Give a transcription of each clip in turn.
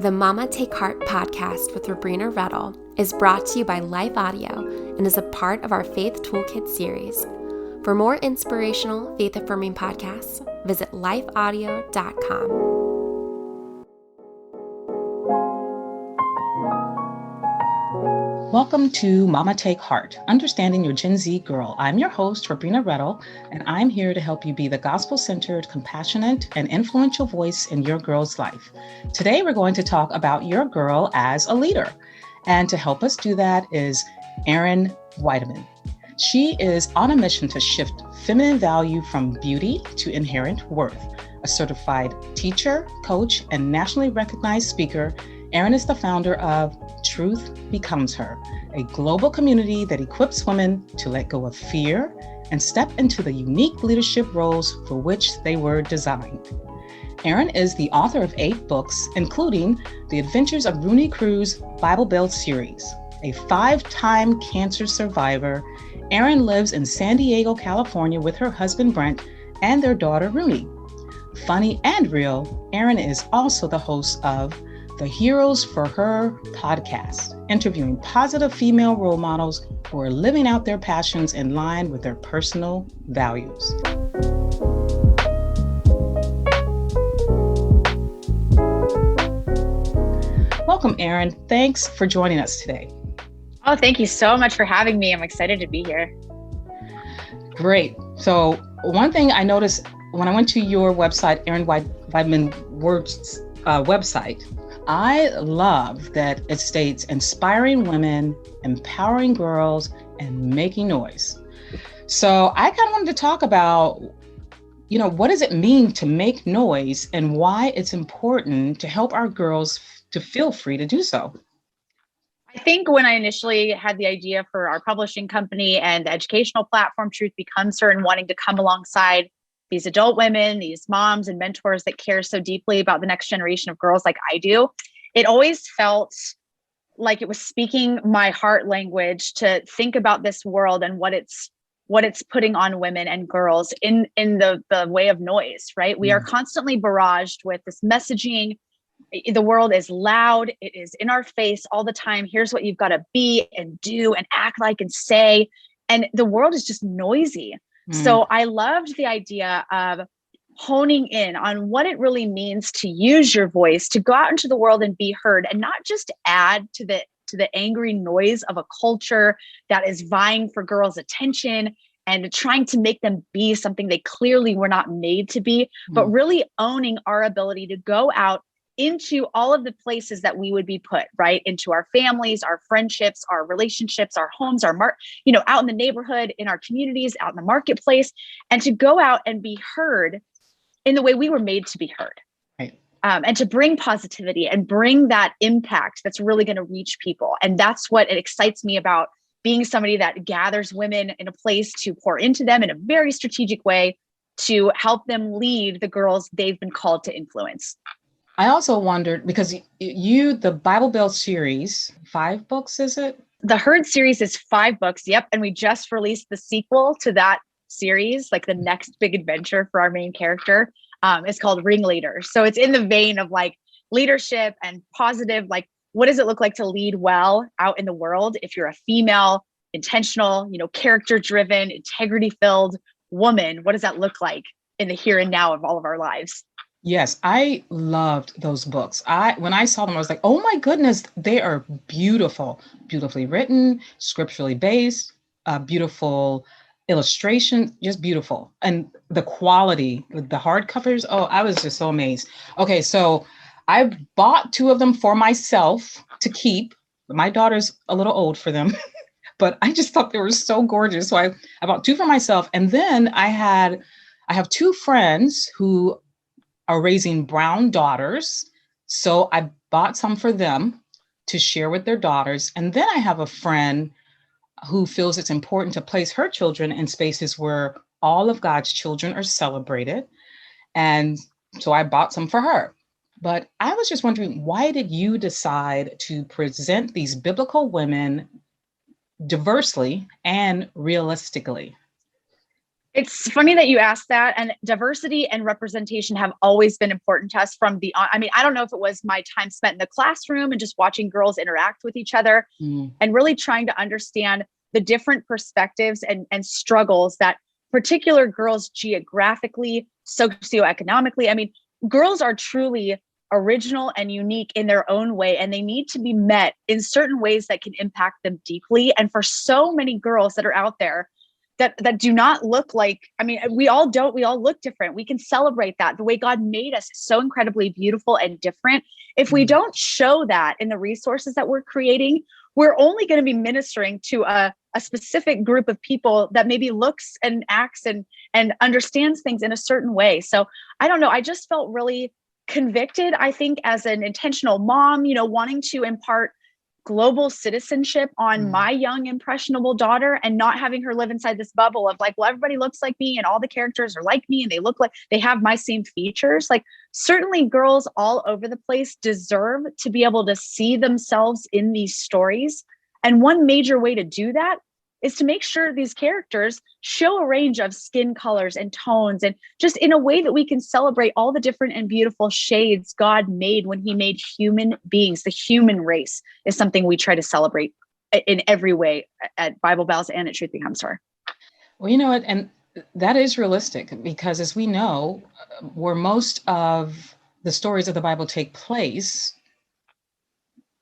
The Mama Take Heart podcast with Sabrina Rettle is brought to you by Life Audio and is a part of our Faith Toolkit series. For more inspirational, faith-affirming podcasts, visit lifeaudio.com. Welcome to Mama Take Heart, Understanding Your Gen Z Girl. I'm your host, Sabrina Rettle, and I'm here to help you be the gospel-centered, compassionate, and influential voice in your girl's life. Today, we're going to talk about your girl as a leader. And to help us do that is Erin Weideman. She is on a mission to shift feminine value from beauty to inherent worth. A certified teacher, coach, and nationally recognized speaker, Erin is the founder of Truth Becomes Her, a global community that equips women to let go of fear and step into the unique leadership roles for which they were designed. Erin is the author of 8 books, including The Adventures of Rooney Crew's Bible Belt series. A 5-time cancer survivor, Erin lives in San Diego, California with her husband Brent and their daughter Rooney. Funny and real, Erin is also the host of the Heroes for Her podcast, interviewing positive female role models who are living out their passions in line with their personal values. Welcome, Erin. Thanks for joining us today. Oh, thank you so much for having me. I'm excited to be here. Great. So one thing I noticed when I went to your website, Erin Weideman Words website, I love that it states inspiring women, empowering girls, and making noise. So I kind of wanted to talk about, what does it mean to make noise and why it's important to help our girls to feel free to do so? I think when I initially had the idea for our publishing company and the educational platform, Truth Becomes Her, and wanting to come alongside these adult women, these moms and mentors that care so deeply about the next generation of girls like I do, it always felt like it was speaking my heart language to think about this world and what it's putting on women and girls in the way of noise, right? We are constantly barraged with this messaging. The world is loud. It is in our face all the time. Here's what you've got to be and do and act like and say. And the world is just noisy. So I loved the idea of honing in on what it really means to use your voice, to go out into the world and be heard, and not just add to the angry noise of a culture that is vying for girls' attention and trying to make them be something they clearly were not made to be, but really owning our ability to go out into all of the places that we would be put, right? Into our families, our friendships, our relationships, our homes, out in the neighborhood, in our communities, out in the marketplace, and to go out and be heard in the way we were made to be heard. Right. And to bring positivity and bring that impact that's really going to reach people. And that's what it excites me about being somebody that gathers women in a place to pour into them in a very strategic way to help them lead the girls they've been called to influence. I also wondered, because the Bible Belt series, 5 books, is it? The Herd series is 5 books. Yep. And we just released the sequel to that series, like the next big adventure for our main character. It's called Ringleader. So it's in the vein of like leadership and positive, like what does it look like to lead well out in the world? If you're a female, intentional, character driven, integrity filled woman, what does that look like in the here and now of all of our lives? Yes, I loved those books. When I saw them, I was like, oh my goodness, they are beautiful, beautifully written, scripturally based, beautiful illustration, just beautiful. And the quality, the hardcovers, I was just so amazed. Okay, so I bought 2 of them for myself to keep. My daughter's a little old for them, but I just thought they were so gorgeous. So I bought 2 for myself. And then I have 2 friends who are raising brown daughters. So I bought some for them to share with their daughters. And then I have a friend who feels it's important to place her children in spaces where all of God's children are celebrated. And so I bought some for her. But I was just wondering, why did you decide to present these biblical women diversely and realistically? It's funny that you asked that. And diversity and representation have always been important to us from the on. I mean, I don't know if it was my time spent in the classroom and just watching girls interact with each other and really trying to understand the different perspectives and struggles that particular girls geographically, socioeconomically. I mean, girls are truly original and unique in their own way, and they need to be met in certain ways that can impact them deeply. And for so many girls that are out there that do not look like, I mean, we all look different. We can celebrate that. The way God made us is so incredibly beautiful and different. If we don't show that in the resources that we're creating, we're only going to be ministering to a specific group of people that maybe looks and acts and understands things in a certain way. So I don't know. I just felt really convicted, I think, as an intentional mom, wanting to impart global citizenship on my young impressionable daughter and not having her live inside this bubble of like, well, everybody looks like me and all the characters are like me and they look like they have my same features. Like, certainly girls all over the place deserve to be able to see themselves in these stories. And one major way to do that is to make sure these characters show a range of skin colors and tones, and just in a way that we can celebrate all the different and beautiful shades God made when he made human beings. The human race is something we try to celebrate in every way at Bible Bells and at Truth Becomes Her. Well, you know what, and that is realistic, because as we know, where most of the stories of the Bible take place,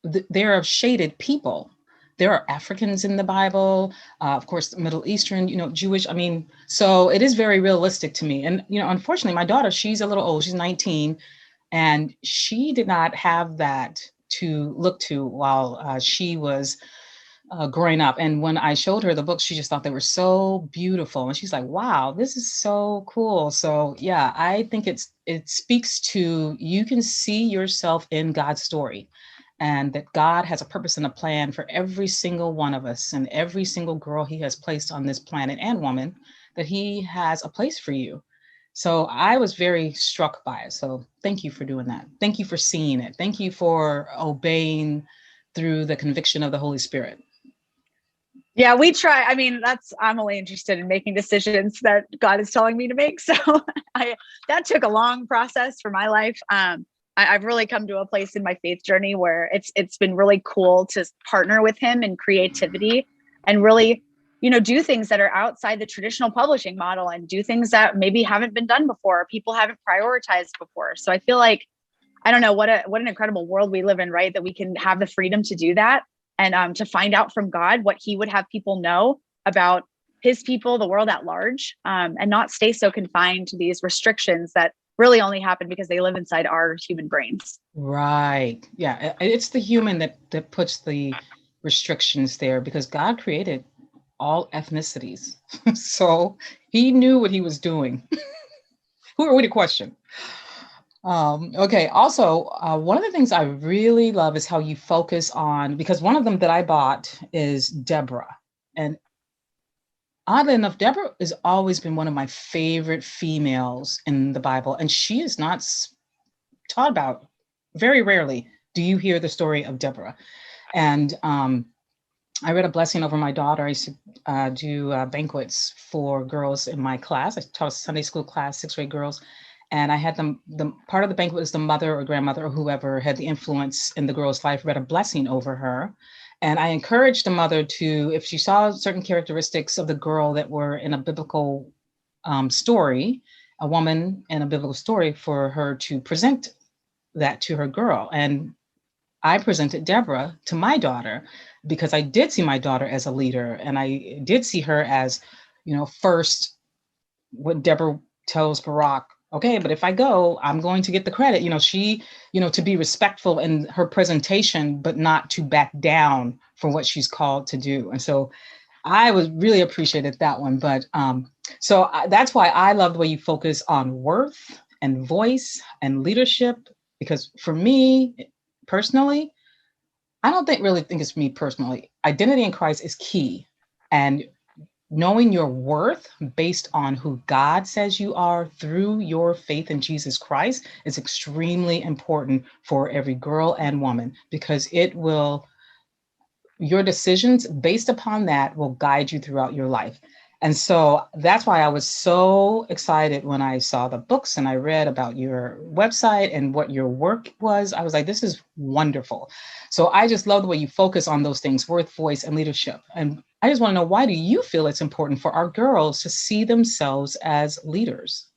they're of shaded people. There are Africans in the Bible, of course, Middle Eastern, Jewish. I mean, so it is very realistic to me. And, unfortunately, my daughter, she's a little old, she's 19, and she did not have that to look to while she was growing up. And when I showed her the books, she just thought they were so beautiful. And she's like, wow, this is so cool. So yeah, I think it speaks to, you can see yourself in God's story, and that God has a purpose and a plan for every single one of us, and every single girl he has placed on this planet and woman, that he has a place for you. So I was very struck by it. So thank you for doing that. Thank you for seeing it. Thank you for obeying through the conviction of the Holy Spirit. Yeah, we try. I mean, I'm only interested in making decisions that God is telling me to make. So that took a long process for my life. I've really come to a place in my faith journey where it's been really cool to partner with him in creativity and really, do things that are outside the traditional publishing model and do things that maybe haven't been done before, or people haven't prioritized before. So I feel like, I don't know, what an incredible world we live in, right? That we can have the freedom to do that and to find out from God what he would have people know about his people, the world at large, and not stay so confined to these restrictions that really only happen because they live inside our human brains. Right. Yeah. It's the human that puts the restrictions there, because God created all ethnicities. So he knew what he was doing. Who are we to question? Okay. Also, one of the things I really love is how you focus on, because one of them that I bought is Deborah. And oddly enough, Deborah has always been one of my favorite females in the Bible, and she is not taught about. Very rarely do you hear the story of Deborah. And I read a blessing over my daughter. I used to do banquets for girls in my class. I taught a Sunday school class, 6th grade girls. And I had them, the part of the banquet was the mother or grandmother or whoever had the influence in the girl's life, read a blessing over her. And I encouraged the mother to, if she saw certain characteristics of the girl that were in a biblical story, a woman in a biblical story, for her to present that to her girl. And I presented Deborah to my daughter, because I did see my daughter as a leader. And I did see her as, first, when Deborah tells Barak, okay, but if I go, I'm going to get the credit. She, to be respectful in her presentation, but not to back down from what she's called to do. And so I was really appreciated that one. But that's why I love the way you focus on worth and voice and leadership, because for me personally, I don't really think it's me personally. Identity in Christ is key. And knowing your worth based on who God says you are through your faith in Jesus Christ is extremely important for every girl and woman, because your decisions based upon that will guide you throughout your life. And so that's why I was so excited when I saw the books and I read about your website and what your work was. I was like, this is wonderful. So I just love the way you focus on those things, worth, voice, and leadership. And I just want to know, why do you feel it's important for our girls to see themselves as leaders?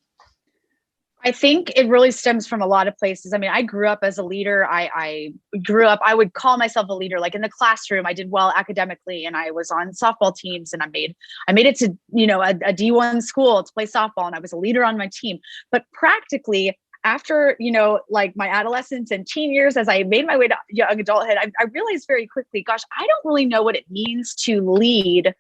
I think it really stems from a lot of places. I mean, I grew up as a leader. I grew up, I would call myself a leader. Like in the classroom, I did well academically, and I was on softball teams, and I made it to, a D1 school to play softball, and I was a leader on my team. But practically after, like my adolescence and teen years, as I made my way to young adulthood, I realized very quickly, gosh, I don't really know what it means to lead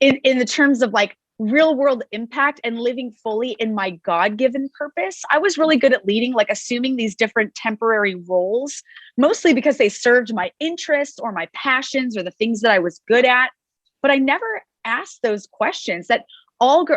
in the terms of like real world impact and living fully in my God-given purpose. I was really good at leading, like assuming these different temporary roles, mostly because they served my interests or my passions or the things that I was good at. But I never asked those questions that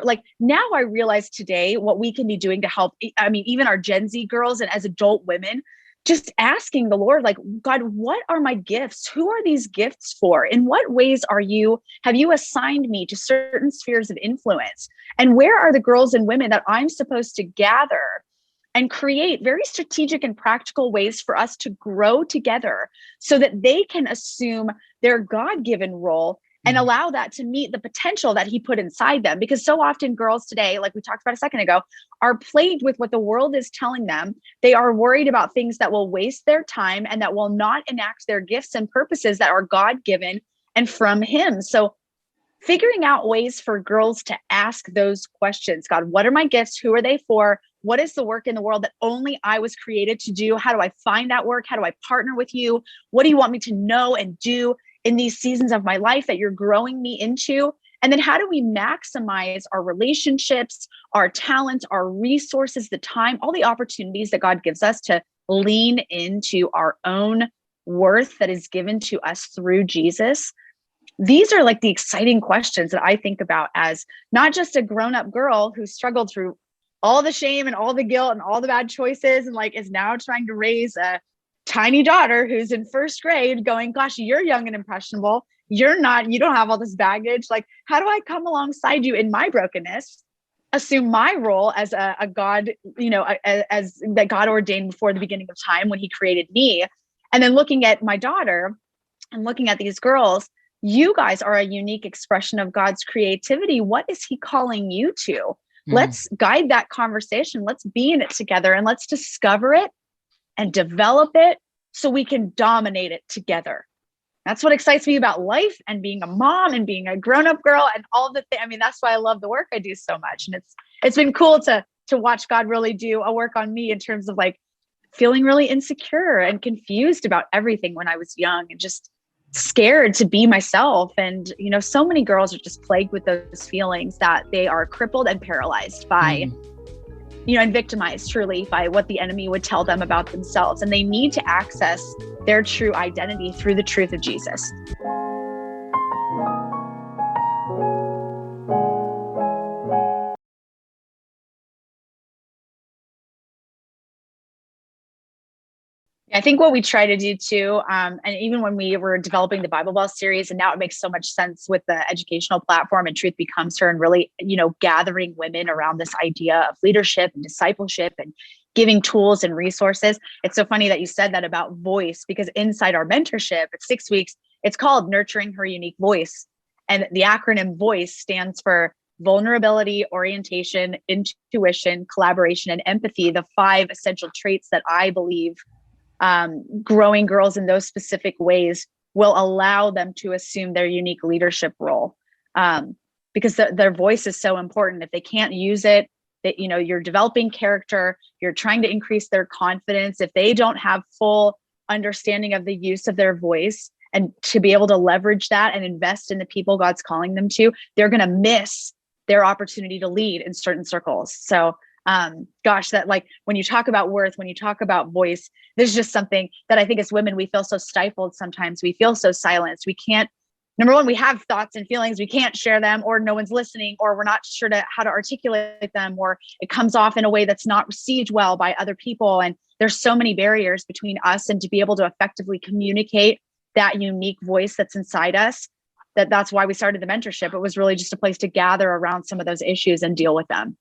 like now I realize today what we can be doing to help. I mean, even our Gen Z girls and as adult women, just asking the Lord, like, God, what are my gifts? Who are these gifts for? In what ways have you assigned me to certain spheres of influence? And where are the girls and women that I'm supposed to gather and create very strategic and practical ways for us to grow together so that they can assume their God-given role and allow that to meet the potential that he put inside them? Because so often girls today, like we talked about a second ago, are plagued with what the world is telling them. They are worried about things that will waste their time and that will not enact their gifts and purposes that are God-given and from him. So figuring out ways for girls to ask those questions. God, what are my gifts? Who are they for? What is the work in the world that only I was created to do? How do I find that work? How do I partner with you? What do you want me to know and do in these seasons of my life that you're growing me into? And then how do we maximize our relationships, our talents, our resources, the time, all the opportunities that God gives us to lean into our own worth that is given to us through Jesus? These are like the exciting questions that I think about as not just a grown-up girl who struggled through all the shame and all the guilt and all the bad choices and like is now trying to raise a tiny daughter who's in first grade going, gosh, you're young and impressionable. You don't have all this baggage. Like, how do I come alongside you in my brokenness, assume my role as a God, as that God ordained before the beginning of time when he created me? And then looking at my daughter and looking at these girls, you guys are a unique expression of God's creativity. What is he calling you to? Let's guide that conversation. Let's be in it together and let's discover it and develop it so we can dominate it together. That's what excites me about life and being a mom and being a grown-up girl and all the things. I mean, that's why I love the work I do so much. And it's been cool to watch God really do a work on me in terms of like feeling really insecure and confused about everything when I was young and just scared to be myself. And, so many girls are just plagued with those feelings that they are crippled and paralyzed by, and victimized truly by what the enemy would tell them about themselves. And they need to access their true identity through the truth of Jesus. I think what we try to do too, and even when we were developing the Bible Bell series, and now it makes so much sense with the educational platform and Truth Becomes Her, and really, gathering women around this idea of leadership and discipleship and giving tools and resources. It's so funny that you said that about voice, because inside our mentorship at 6 weeks, it's called Nurturing Her Unique Voice. And the acronym VOICE stands for vulnerability, orientation, intuition, collaboration, and empathy, the 5 essential traits that I believe growing girls in those specific ways will allow them to assume their unique leadership role, because their voice is so important. If they can't use it, that you're developing character, you're trying to increase their confidence. If they don't have full understanding of the use of their voice and to be able to leverage that and invest in the people God's calling them to, they're going to miss their opportunity to lead in certain circles. So that like when you talk about worth, when you talk about voice, there's just something that I think as women, we feel so stifled sometimes. We feel so silenced. We can't, number one, we have thoughts and feelings. We can't share them, or no one's listening, or we're not sure how to articulate them, or it comes off in a way that's not received well by other people. And there's so many barriers between us and to be able to effectively communicate that unique voice that's inside us. that's why we started the mentorship. It was really just a place to gather around some of those issues and deal with them.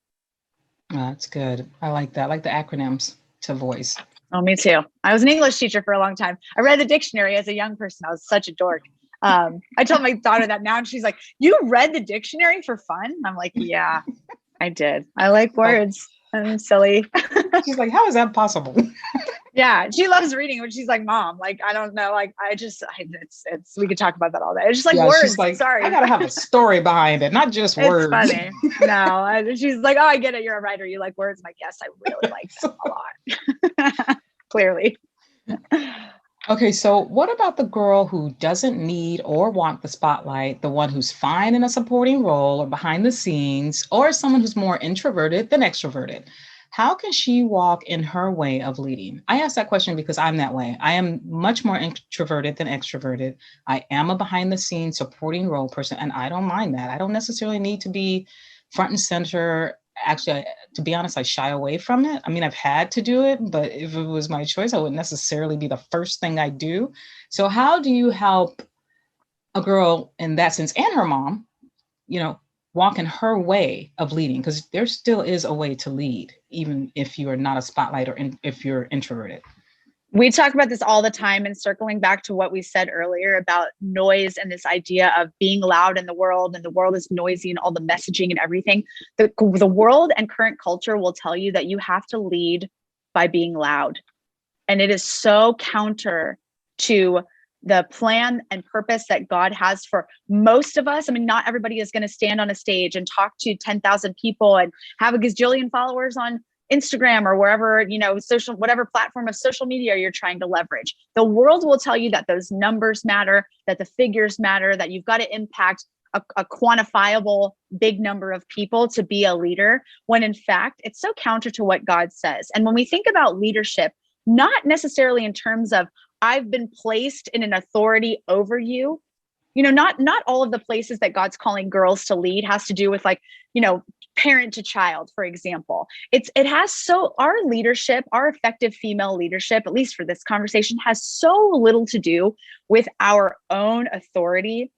Oh, that's good. I like that. I like the acronyms to voice. Oh, me too. I was an English teacher for a long time. I read the dictionary as a young person. I was such a dork. I tell my daughter that now, and she's like, "You read the dictionary for fun?" I'm like, "Yeah, I did. I like words. I'm silly." She's like, "How is that possible?" Yeah, she loves reading, but she's like, "Mom, like, I don't know. Like, it's we could talk about that all day. It's just like words. She's like, Sorry. I gotta have a story behind it, not just words. It's funny. No, she's like, "Oh, I get it. You're a writer. You like words." I'm like, "Yes, I really like them a lot." Clearly. Okay, so what about the girl who doesn't need or want the spotlight, the one who's fine in a supporting role or behind the scenes, or someone who's more introverted than extroverted? How can she walk in her way of leading? I ask that question because I'm that way. I am much more introverted than extroverted. I am a behind the scenes supporting role person, and I don't mind that. I don't necessarily need to be front and center. Actually, to be honest, I shy away from it. I mean, I've had to do it, but if it was my choice, I wouldn't necessarily be the first thing I do. So how do you help a girl in that sense, and her mom, walk in her way of leading? Because there still is a way to lead, even if you are not a spotlight or if you're introverted. We talk about this all the time, and circling back to what we said earlier about noise and this idea of being loud in the world, and the world is noisy and all the messaging and everything. The world and current culture will tell you that you have to lead by being loud. And it is so counter to the plan and purpose that God has for most of us. I mean, not everybody is going to stand on a stage and talk to 10,000 people and have a gazillion followers on Instagram or wherever, whatever platform of social media you're trying to leverage. The world will tell you that those numbers matter, that the figures matter, that you've got to impact a quantifiable big number of people to be a leader, when in fact, it's so counter to what God says. And when we think about leadership, not necessarily in terms of I've been placed in an authority over you, not all of the places that God's calling girls to lead has to do with parent to child, for example. Our leadership, our effective female leadership, at least for this conversation, has so little to do with our own authority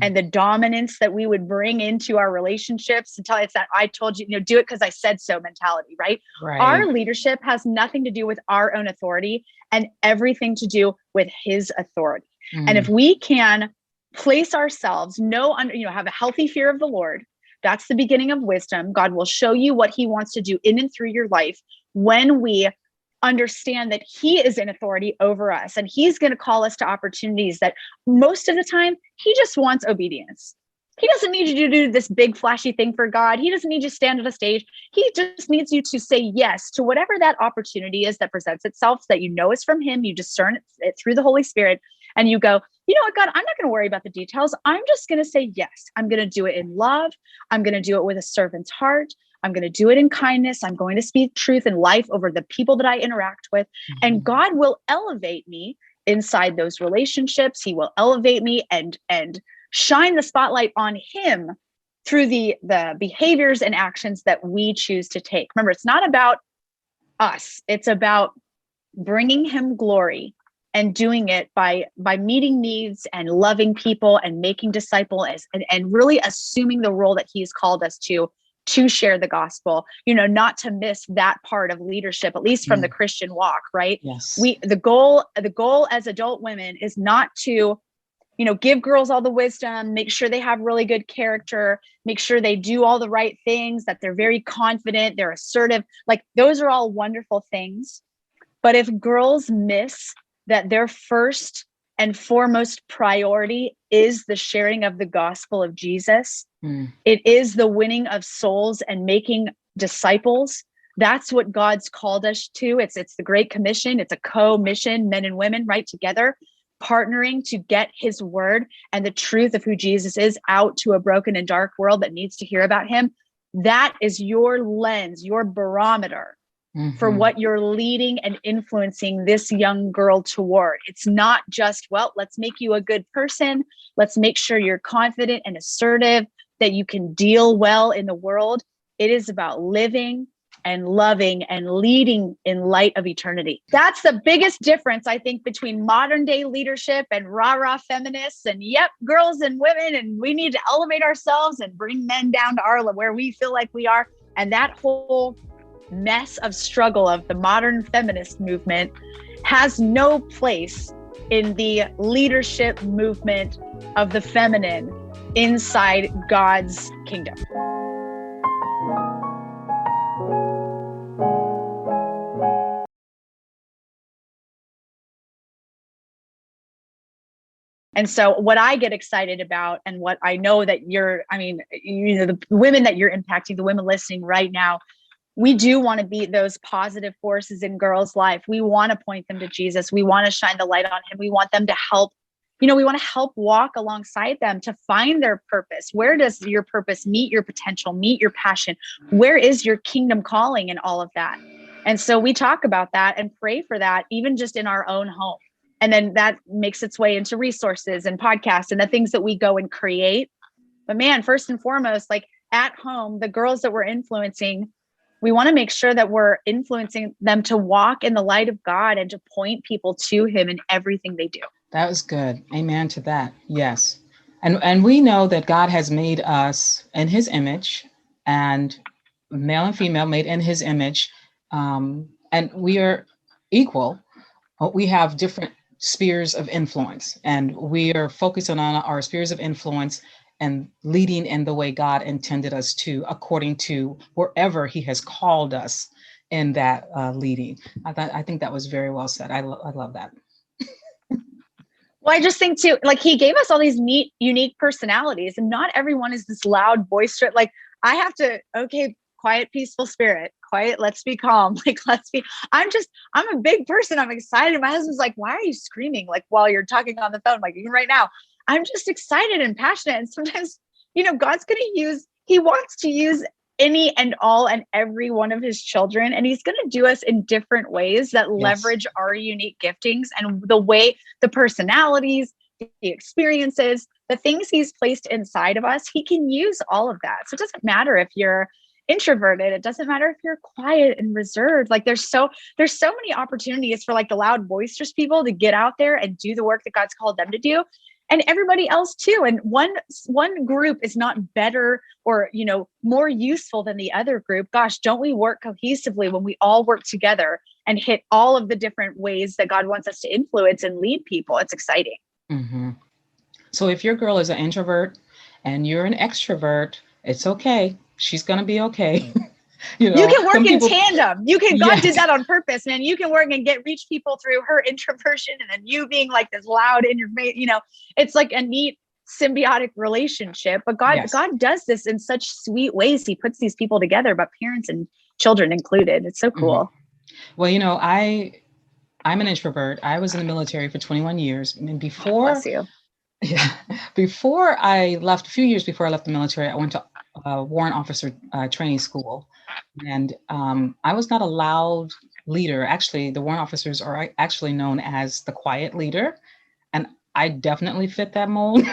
and the dominance that we would bring into our relationships until it's that I told you, do it because I said so mentality, right? Our leadership has nothing to do with our own authority and everything to do with his authority. And if we can place ourselves, have a healthy fear of the Lord, that's the beginning of wisdom. God will show you what he wants to do in and through your life when we understand that he is in authority over us, and he's going to call us to opportunities that most of the time he just wants obedience. He doesn't need you to do this big flashy thing for God. He doesn't need you to stand on a stage. He just needs you to say yes to whatever that opportunity is that presents itself, that is from him. You discern it through the Holy Spirit, and you go, you know what, God, I'm not going to worry about the details. I'm just going to say yes. I'm going to do it in love. I'm going to do it with a servant's heart. I'm going to do it in kindness. I'm going to speak truth and life over the people that I interact with. And God will elevate me inside those relationships. He will elevate me and shine the spotlight on him through the behaviors and actions that we choose to take. Remember, it's not about us. It's about bringing him glory and doing it by meeting needs and loving people and making disciples and really assuming the role that he's called us to share the gospel, not to miss that part of leadership, at least from the Christian walk, right? Yes. The goal as adult women is not to, give girls all the wisdom, make sure they have really good character, make sure they do all the right things, that they're very confident, they're assertive. Like, those are all wonderful things. But if girls miss that their first and foremost priority is the sharing of the gospel of Jesus, it is the winning of souls and making disciples. That's what God's called us to. It's the Great Commission. It's a co-mission, men and women, right, together, partnering to get his word and the truth of who Jesus is out to a broken and dark world that needs to hear about him. That is your lens, your barometer for what you're leading and influencing this young girl toward. It's not just, well, let's make you a good person. Let's make sure you're confident and assertive, that you can deal well in the world. It is about living and loving and leading in light of eternity. That's the biggest difference, I think, between modern day leadership and rah-rah feminists and yep, girls and women, and we need to elevate ourselves and bring men down to our where we feel like we are. And that whole mess of struggle of the modern feminist movement has no place in the leadership movement of the feminine inside God's kingdom. And so what I get excited about, and what I know that the women that you're impacting, the women listening right now, we do want to be those positive forces in girls' life. We want to point them to Jesus. We want to shine the light on him. We want them to help, we want to help walk alongside them to find their purpose. Where does your purpose meet your potential, meet your passion? Where is your kingdom calling in all of that? And so we talk about that and pray for that, even just in our own home. And then that makes its way into resources and podcasts and the things that we go and create. But man, first and foremost, like at home, the girls that we're influencing, we want to make sure that we're influencing them to walk in the light of God and to point people to him in everything they do. That was good. Amen to that. Yes. And we know that God has made us in his image, and male and female made in his image. And we are equal. We have different spheres of influence, and we are focusing on our spheres of influence and leading in the way God intended us to, according to wherever he has called us in that leading. I think that was very well said. I love that. Well, I just think too, like he gave us all these neat, unique personalities, and not everyone is this loud, boisterous. Like I have to, okay, quiet, peaceful spirit, quiet, let's be calm. I'm a big person. I'm excited. My husband's like, why are you screaming? Like while you're talking on the phone, like even right now, I'm just excited and passionate. And sometimes, God's he wants to use any and all and every one of his children. And he's going to do us in different ways that leverage our unique giftings and the personalities, the experiences, the things he's placed inside of us. He can use all of that. So it doesn't matter if you're introverted. It doesn't matter if you're quiet and reserved. Like there's so many opportunities for like the loud, boisterous people to get out there and do the work that God's called them to do. And everybody else too. And one group is not better or, more useful than the other group. Gosh, don't we work cohesively when we all work together and hit all of the different ways that God wants us to influence and lead people? It's exciting. Mm-hmm. So if your girl is an introvert and you're an extrovert, it's okay. She's going to be okay. You can work in tandem. God did that on purpose, man. You can work and reach people through her introversion and then you being like this loud in your face, it's like a neat symbiotic relationship. But God does this in such sweet ways. He puts these people together, but parents and children included. It's so cool. Mm-hmm. Well, I'm an introvert. I was in the military for 21 years. And before, bless you. Yeah, before I left, a few years before I left the military, I went to warrant officer training school. And I was not a loud leader. Actually, the warrant officers are actually known as the quiet leader. And I definitely fit that mold.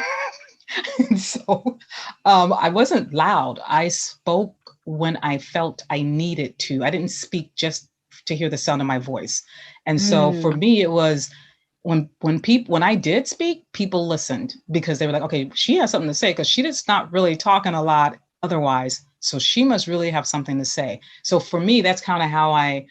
And so I wasn't loud. I spoke when I felt I needed to. I didn't speak just to hear the sound of my voice. And so for me, it was when I did speak, people listened because they were like, okay, she has something to say because she just not really talking a lot otherwise. So she must really have something to say. So for me, that's kind of how I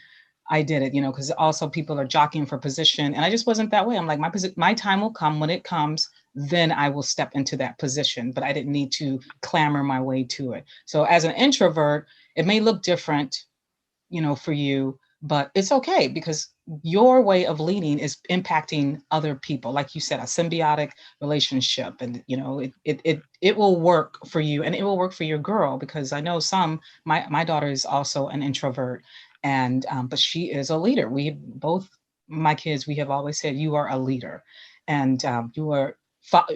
did it, because also people are jockeying for position. And I just wasn't that way. I'm like, my time will come. When it comes, then I will step into that position. But I didn't need to clamor my way to it. So as an introvert, it may look different, for you, but it's okay because your way of leading is impacting other people. Like you said, a symbiotic relationship, and it will work for you and it will work for your girl, because I know my daughter is also an introvert, and but she is a leader. My kids, we have always said, you are a leader, and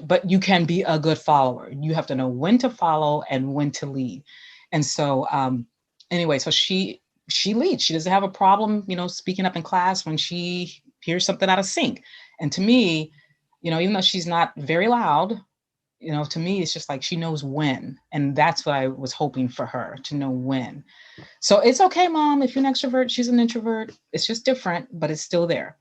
but you can be a good follower. You have to know when to follow and when to lead. And so anyway, so she leads. She doesn't have a problem, speaking up in class when she hears something out of sync. And to me, even though she's not very loud, to me, it's just like she knows when. And that's what I was hoping for her, to know when. So it's okay, Mom, if you're an extrovert, she's an introvert. It's just different, but it's still there.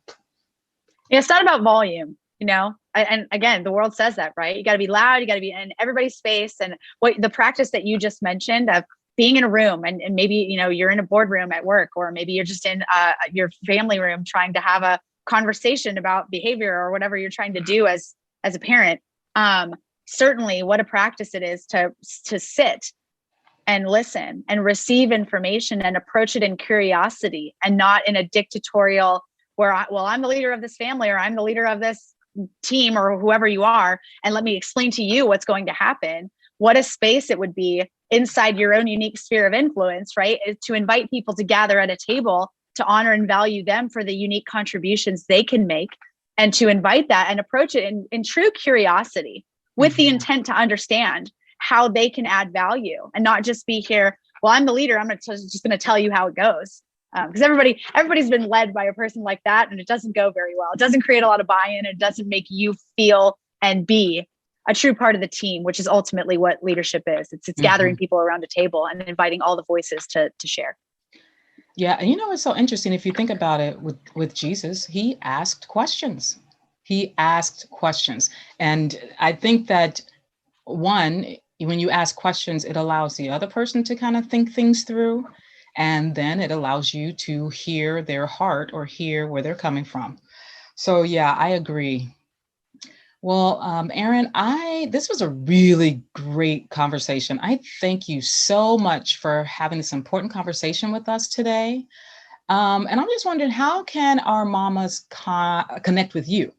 It's not about volume, and again, the world says that, right? You got to be loud, you got to be in everybody's space. And what the practice that you just mentioned of being in a room and maybe, you're in a boardroom at work, or maybe you're just in your family room trying to have a conversation about behavior or whatever you're trying to do as a parent. Certainly what a practice it is to sit and listen and receive information and approach it in curiosity and not in a dictatorial where I'm the leader of this family, or I'm the leader of this team, or whoever you are, and let me explain to you what's going to happen. What a space it would be inside your own unique sphere of influence, right? Is to invite people to gather at a table to honor and value them for the unique contributions they can make, and to invite that and approach it in true curiosity with the intent to understand how they can add value, and not just be here, well, I'm the leader, I'm just going to tell you how it goes. Because everybody's been led by a person like that, and it doesn't go very well. It doesn't create a lot of buy-in. It doesn't make you feel and be a true part of the team, which is ultimately what leadership is. It's gathering people around a table and inviting all the voices to share. Yeah. And it's so interesting. If you think about it with Jesus, he asked questions. And I think that when you ask questions, it allows the other person to kind of think things through. And then it allows you to hear their heart or hear where they're coming from. So yeah, I agree. Well, Erin, this was a really great conversation. I thank you so much for having this important conversation with us today. And I'm just wondering, how can our mamas connect with you?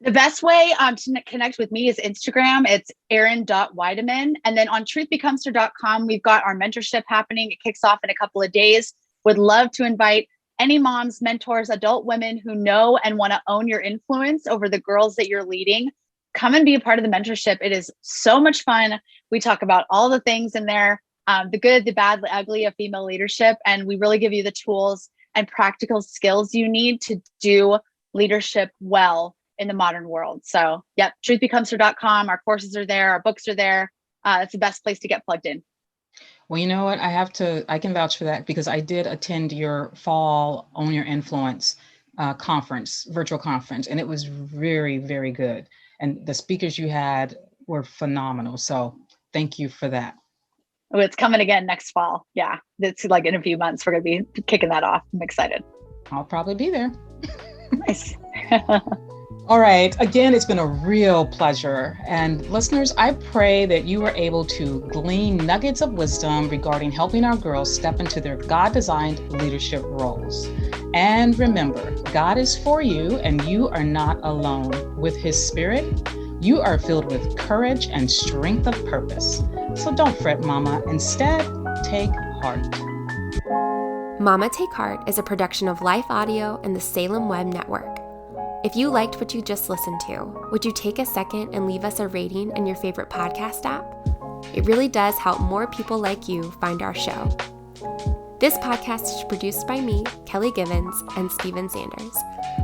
The best way to connect with me is Instagram. It's Erin.Weideman. And then on truthbecomes.com, we've got our mentorship happening. It kicks off in a couple of days. Would love to invite any moms, mentors, adult women who know and want to own your influence over the girls that you're leading. Come and be a part of the mentorship. It is so much fun. We talk about all the things in there, the good, the bad, the ugly of female leadership. And we really give you the tools and practical skills you need to do leadership well in the modern world. So yep, truthbecomes.com. Our courses are there. Our books are there. It's the best place to get plugged in. Well, you know what? I can vouch for that, because I did attend your fall Own Your Influence virtual conference, and it was very, very good. And the speakers you had were phenomenal. So thank you for that. Oh, it's coming again next fall. Yeah, it's like in a few months, we're going to be kicking that off. I'm excited. I'll probably be there. Nice. All right. Again, it's been a real pleasure. And listeners, I pray that you are able to glean nuggets of wisdom regarding helping our girls step into their God-designed leadership roles. And remember, God is for you, and you are not alone. With His Spirit, you are filled with courage and strength of purpose. So don't fret, Mama. Instead, take heart. Mama Take Heart is a production of Life Audio and the Salem Web Network. If you liked what you just listened to, would you take a second and leave us a rating in your favorite podcast app? It really does help more people like you find our show. This podcast is produced by me, Kelly Givens, and Steven Sanders,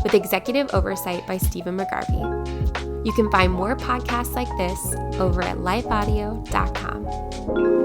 with executive oversight by Stephen McGarvey. You can find more podcasts like this over at lifeaudio.com.